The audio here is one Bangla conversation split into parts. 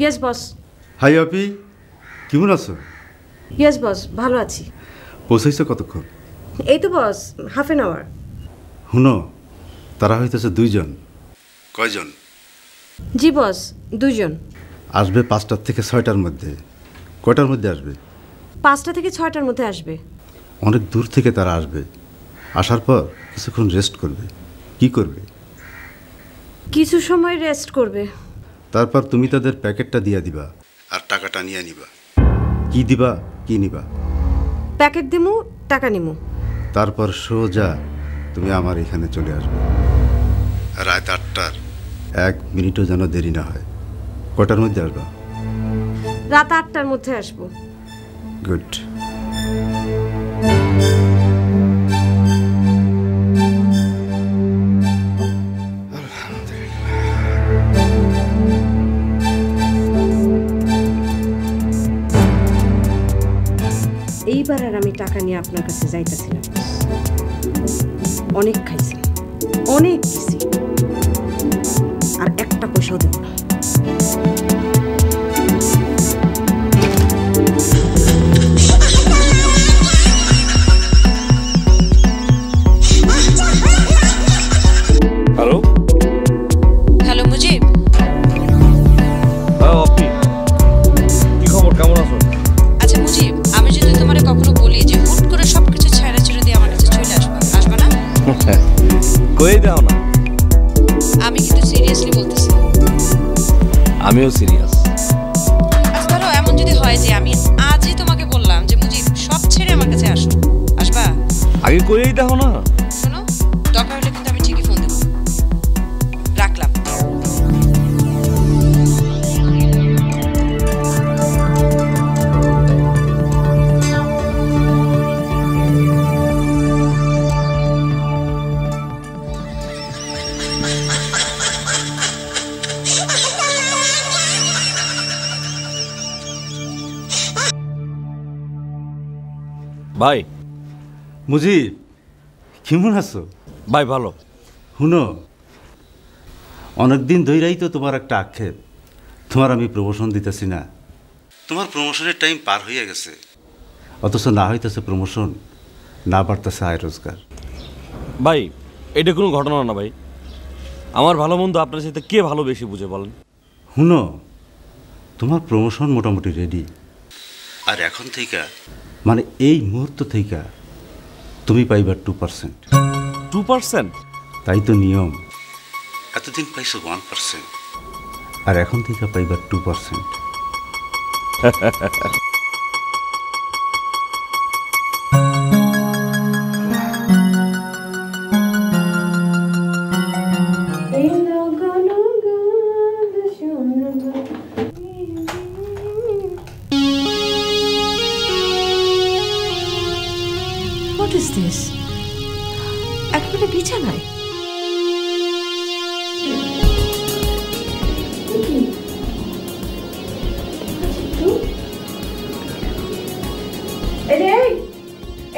Yes boss. হাই আপি, কেমন আছো? ইয়েস বস, ভালো আছি। পৌঁছাইছো কতক্ষণ? এই তো বস, হাফ অ্যান আওয়ার। শুনো, তারা হইতেছে 2 জন। কয়জন? জি বস, 2 জন। আসবে 5টার থেকে 6টার মধ্যে। কয়টার মধ্যে আসবে? 5টা থেকে 6টার মধ্যে আসবে। অনেক দূর থেকে তারা আসবে। আসার পর কিছুক্ষণ রেস্ট করবে। কি করবে? কিছু সময় রেস্ট করবে। তারপর তুমি তাদের প্যাকেটটা দিয়ে দিবা আর টাকাটা নিয়ে নিবা। কি দিবা, কি নিবা? প্যাকেট দিমু, টাকা নিমু। তারপর সোজা তুমি আমার এখানে চলে আসবে রাত 8টার। 1 মিনিটও যেন দেরি না হয়। কটার মধ্যে আসবা? রাত 8টার মধ্যে আসবো। গুড। এইবার আর আমি টাকা নিয়ে আপনার কাছে যাইতেছি না। অনেক খাইছি, অনেক দিছি, আর একটা পয়সাও দেব না। Hello hello Mujib. হ্যাঁ আপনি কি খবর, কেমন আছো? আচ্ছা মুজিব, আমি যদি তোমারে কখনো বলি যে হুট করে সবকিছু ছেড়ে ছেড়ে দিয়ে আমার কাছে চলে আসবা, আসবা না? কই দাও না, আমি কিন্তু সিরিয়াসলি বলতেছি। আমিও সিরিয়াস। আচ্ছা ধরো এমন যদি হয় যে আমি আজই তোমাকে বললাম যে মুজিব সব ছেড়ে আমার কাছে আসো, আসবা? আগে কই দাও না। শোনো, দরকার হলে কিন্তু আমি ঠিকই ফোন দেবো। রাখলাম। ভাই। মুজিব, কেমন আছো? ভাই ভালো। শুনো, অনেকদিন ধইরাই তো তোমার একটা আক্ষেপ, তোমার আমি প্রমোশন দিতেছি না। তোমার প্রমোশনের টাইম পার হয়ে গেছে, অথচ না হইতেছে প্রমোশন, না বাড়তেছে আয় রোজগার। ভাই এটা কোনো ঘটনা না ভাই। আমার ভালো মন্দ আপনার সাথে কে ভালো বেশি বুঝে বলেন? শুনো, তোমার প্রমোশন মোটামুটি রেডি। আর এখন থেকে, মানে এই মুহূর্ত থেকে তুমি পাইবা 2%। 2%? তাই তো নিয়ম। এতদিন পাইছো 1%, আর এখন থেকে পাইবা 2%। What is this? একেবারে বিছানায়।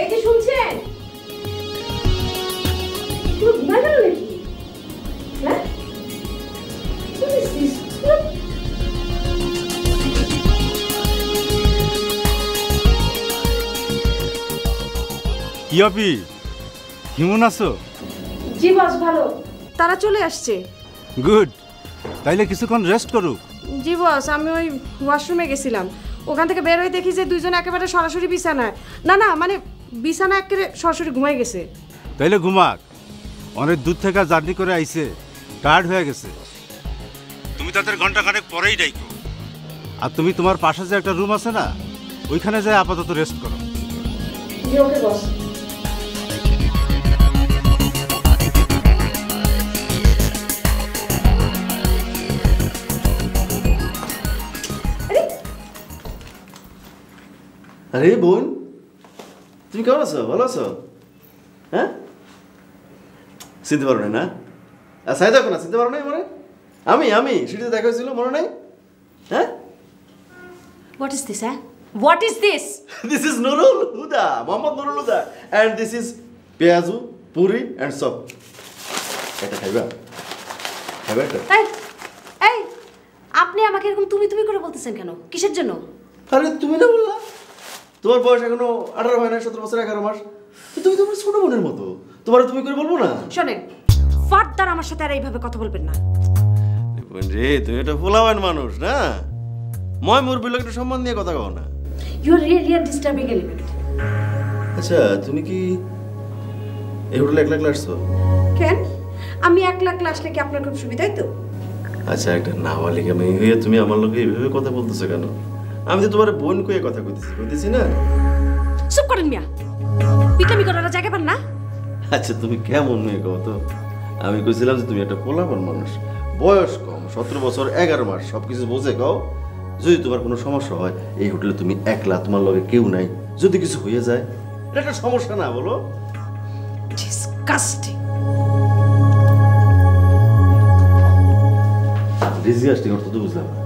এই যে শুনছেন? ঘুমাই গেল নাকি? হ্যাঁ? What is this? কি আপি, কেমন আছো? জি বস, ভালো। তারা চলে আসছে। গুড, তাইলে কিছুক্ষণ রেস্ট করুক। জি বস, আমি ওই ওয়াশরুমে গেছিলাম, ওখান থেকে বের হয়ে দেখি যে দুইজন একেবারে সরাসরি বিছানায়। না না, মানে বিছানা একেবারে সরাসরি ঘুমাই গেছে। তাইলে ঘুমাক, অনেক দূর থেকে জার্নি করে আইছে, টায়ার্ড হয়ে গেছে। তুমি তাদের ঘন্টা খানেক পরেই ডাইকো। আর তুমি তোমার পাশে যে একটা রুম আছে না, ওইখানে যাই আপাতত রেস্ট করো। জি ওকে বস। আরে বোন, তুমি কেমন আছো? ভালো আছো? হ্যাঁ, চিনতে পারো না? সাই দেখো না, চিনতে পারো নাই? মনে আমি সিটিতে দেখা হয়েছিল, মনে নাই? হ্যাঁ, What is this, eh? What is this? This is Nurul Huda, Mohammad Nurul Huda, and this is পেঁয়াজু, পুরি and সব। এটা খাইবা? খাইবা এটা? এই আপনি আমাকে এরকম তুমি তুমি করে বলতেছেন কেন? কিসের জন্য? আরে তুমি না বললা তোমার বয়স এখনো 18 হয় না, 17 বছর 11 মাস। তো তুমি তোমার ছোট বোনের মতো, তোমার তুমি করে বলবো না? শোনেন, ফার্দার আমার সাথে আর এইভাবে কথা বলবেন না। রে তুমি এটা ফুলাবান মানুষ না, ময় মুরব্বী লোক একটু সম্মান নিয়ে কথা কও না। You are really disturbing element. আচ্ছা তুমি কি এই হোটেলে একলা একলা আসছো? কেন? আমি একলা একলা আসলে কি আপনার খুব সুবিধাই তো? আচ্ছা একটা নাবালিকা মেয়ে হয়ে তুমি আমার লোকে এইভাবে কথা বলতেছো কেন? আমি তো তোমার বোন কয়ে কথা কইতেছি না? চুপ করেন মিয়া, পিটামি করার জায়গা পান না। আচ্ছা তুমি কেমন মেয়ে কও তো? আমি কইছিলাম যে তুমি একটা পোলাপান মানুষ, বয়স কম, 17 বছর 11 মাস, সবকিছু বোঝে কও। যদি তোমার কোনো সমস্যা হয়, এই হোটেলে তুমি একলা, তোমার লগে কেউ নাই, যদি কিছু হয়ে যায় এটা একটা সমস্যা না বলো? ডিসকাস্টিং। ডিসগাস্টিং অর্থ তো বুঝলাম না।